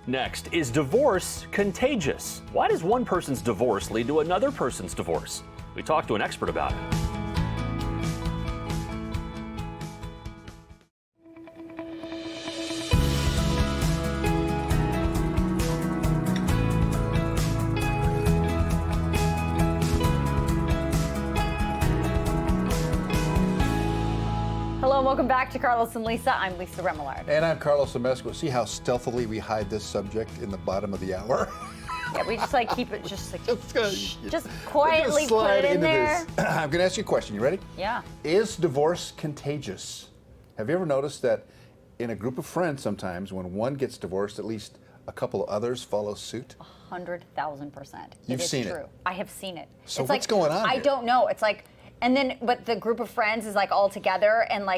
Next, is divorce contagious? Why does one person's divorce lead to another person's divorce? We talked to an expert about it. Hello and welcome back to Carlos and Lisa. I'm Lisa Remillard. And I'm Carlos Amesco. See how stealthily we hide this subject in the bottom of the hour? Yeah, we just keep it just just quietly put it in there. I'm going to ask you a question. You ready? Yeah. Is divorce contagious? Have you ever noticed that in a group of friends sometimes when one gets divorced, at least a couple of others follow suit? 100,000%. You've seen true. it. I have seen it. So what's going on I here? don't know. It's like, and then, but the group of friends is all together and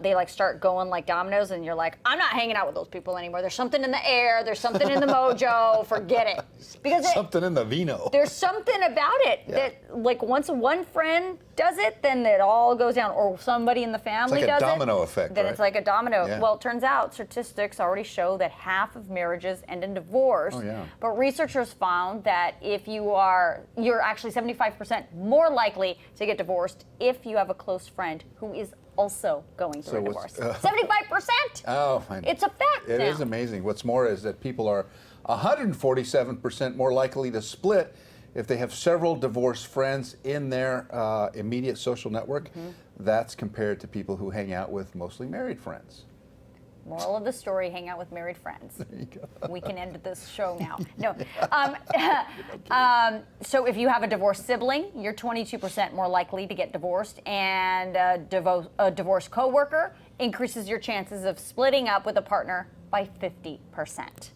they start going like dominoes and you're like, I'm not hanging out with those people anymore. There's something in the air. There's something in the mojo. Forget it. Because something in the vino. There's something about it that once one friend does it, then it all goes down. Or somebody in the family does it. It's like a domino effect, Then right? it's like a domino. Yeah. Well, it turns out statistics already show that half of marriages end in divorce. Oh, yeah. But researchers found that if you're actually 75% more likely to get divorced if you have a close friend who is also going through a divorce. 75%? Oh, I know. It's a fact It now. is amazing. What's more is that people are 147% more likely to split if they have several divorced friends in their immediate social network. Mm-hmm. That's compared to people who hang out with mostly married friends. Moral of the story, hang out with married friends. There you go. We can end this show now. No. So if you have a divorced sibling, you're 22% more likely to get divorced, and a divorced coworker increases your chances of splitting up with a partner by 50%.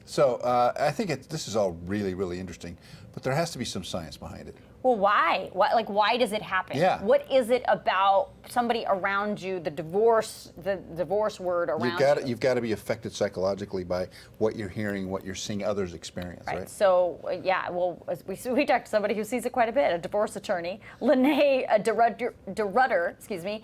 So I think this is all really, really interesting, but there has to be some science behind it. Well, why? Why does it happen? Yeah. What is it about somebody around you, the divorce word around you? You've got to be affected psychologically by what you're hearing, what you're seeing others experience, right? So, we talked to somebody who sees it quite a bit, a divorce attorney, Lené DeRudder, excuse me.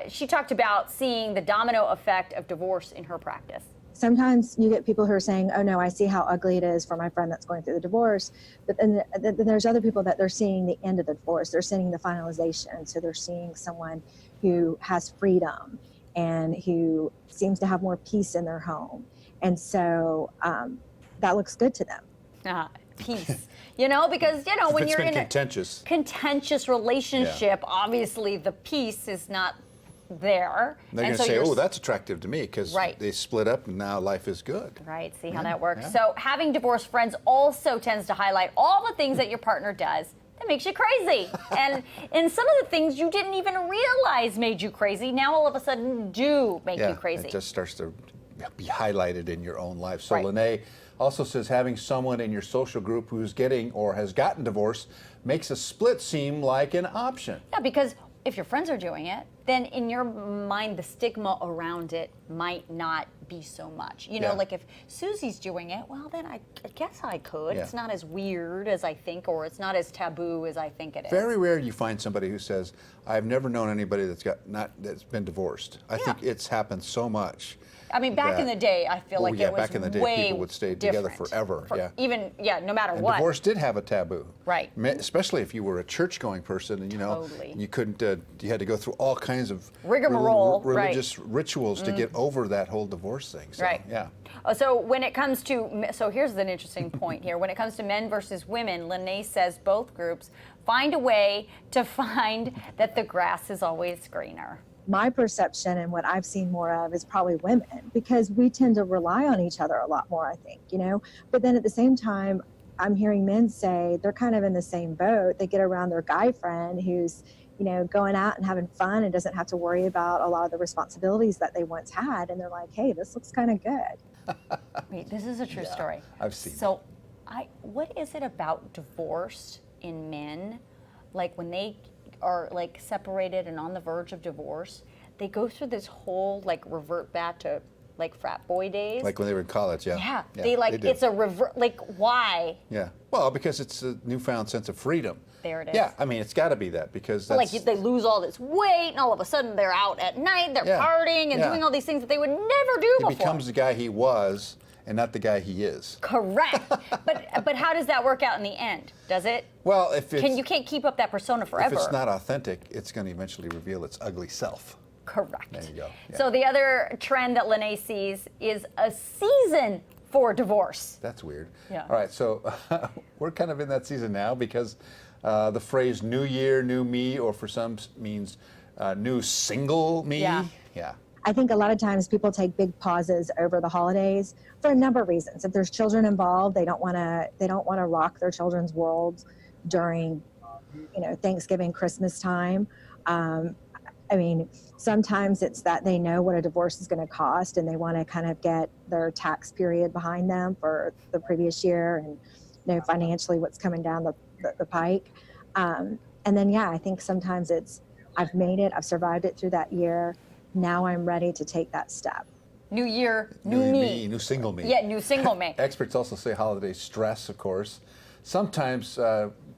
She talked about seeing the domino effect of divorce in her practice. Sometimes you get people who are saying, oh no, I see how ugly it is for my friend that's going through the divorce. But then there's other people that they're seeing the end of the divorce. They're seeing the finalization. So they're seeing someone who has freedom and who seems to have more peace in their home. And so that looks good to them. Peace, because, when you're in a contentious relationship, obviously the peace is not there. They're going to say, oh, that's attractive to me because they split up and now life is good. Right, see how that works. Yeah. So having divorced friends also tends to highlight all the things that your partner does that makes you crazy. and some of the things you didn't even realize made you crazy, now all of a sudden do make you crazy. It just starts to be highlighted in your own life. So Lené also says having someone in your social group who's getting or has gotten divorced makes a split seem like an option. Yeah, because if your friends are doing it, then in your mind, the stigma around it might not be so much. If Susie's doing it, well, then I guess I could. Yeah. It's not as weird as I think, or it's not as taboo as I think it is. Very rare you find somebody who says, I've never known anybody that's been divorced. I think it's happened so much. I mean, back in the day, I feel like it was back in the day, people would stay together forever. No matter what. Divorce did have a taboo. Right. Especially if you were a church-going person, and you couldn't. You had to go through all kinds of rigmarole, religious rituals to get over that whole divorce thing. So, yeah. So when it comes to, here's an interesting point here. When it comes to men versus women, Lené says both groups find a way to find that the grass is always greener. My perception and what I've seen more of is probably women, because we tend to rely on each other a lot more, I think, But then at the same time, I'm hearing men say they're kind of in the same boat. They get around their guy friend who's, going out and having fun and doesn't have to worry about a lot of the responsibilities that they once had. And they're like, hey, this looks kind of good. Wait, this is a true story. I've seen So what is it about divorce in men? Like when they are separated and on the verge of divorce, they go through this whole revert back to frat boy days. Like when they were in college, Yeah, they do. It's a revert, why? Yeah, well, because it's a newfound sense of freedom. There it is. Yeah, I mean, it's got to be that because that's... they lose all this weight and all of a sudden they're out at night, they're partying and doing all these things that they would never do before. He becomes the guy he was, and not the guy he is. Correct. but how does that work out in the end? Does it? Well, if it's, You can't keep up that persona forever. if it's not authentic, it's going to eventually reveal its ugly self. Correct. There you go. Yeah. So the other trend that Lené sees is a season for divorce. That's weird. Yeah. All right, so we're kind of in that season now because the phrase "new year, new me," or for some means "new single me." Yeah. Yeah. I think a lot of times people take big pauses over the holidays for a number of reasons. If there's children involved, they don't want to rock their children's worlds during, Thanksgiving, Christmas time. I mean, sometimes it's that they know what a divorce is going to cost and they want to kind of get their tax period behind them for the previous year and know financially what's coming down the pike. And then, I think sometimes it's, I've made it, I've survived it through that year. Now I'm ready to take that step. New year, new me. New single me. Yeah, new single me. Experts also say holiday stress, of course. Sometimes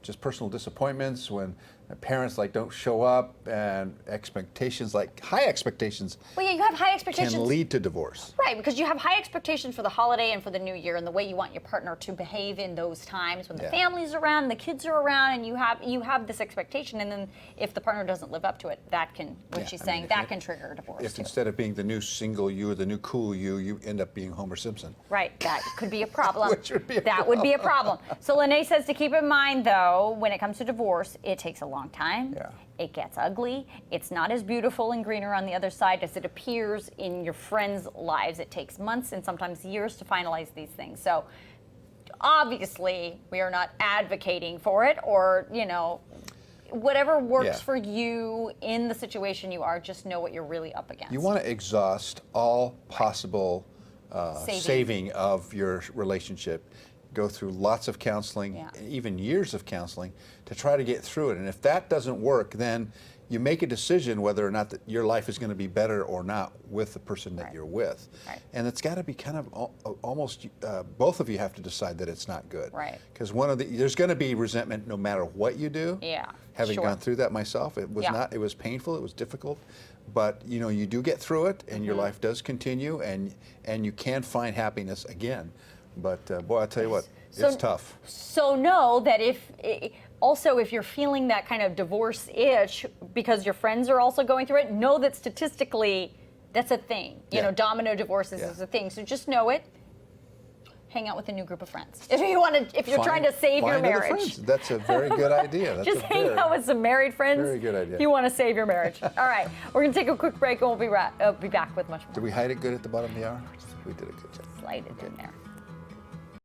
just personal disappointments when parents don't show up and expectations, high expectations, Well, yeah, you have high expectations. can lead to divorce. Right, because you have high expectations for the holiday and for the new year and the way you want your partner to behave in those times when the family's around, the kids are around, and you have this expectation, and then if the partner doesn't live up to it, that can, she's saying, that can trigger a divorce If too. instead of being the new single you or the new cool you end up being Homer Simpson. Right, that could be a problem. Which would be a that would be a problem. So Lené says to keep in mind, though, when it comes to divorce, it takes a long time. Yeah. It gets ugly. It's not as beautiful and greener on the other side as it appears in your friends' lives. It takes months and sometimes years to finalize these things. So obviously, we are not advocating for it or, whatever works for you in the situation you are, just know what you're really up against. You want to exhaust all possible saving of your relationship. Go through lots of counseling, even years of counseling, to try to get through it. And if that doesn't work, then you make a decision whether or not that your life is going to be better or not with the person that you're with. Right. And it's got to be kind of almost both of you have to decide that it's not good. Right. Because there's going to be resentment no matter what you do. Yeah. Having sure. gone through that myself, it was it was painful, it was difficult, but you do get through it, and your life does continue, and you can find happiness again. But boy, I'll tell you what, it's tough. So know that if you're feeling that kind of divorce itch because your friends are also going through it, know that statistically that's a thing. Domino divorces is a thing. So just know it. Hang out with a new group of friends. If you're trying to save your marriage. That's a very good idea. Just hang out with some married friends. Very good idea. If you want to save your marriage. All right, we're going to take a quick break and we'll be back with much more. Did we hide it good at the bottom of the hour? We did a good job. Slide it in there.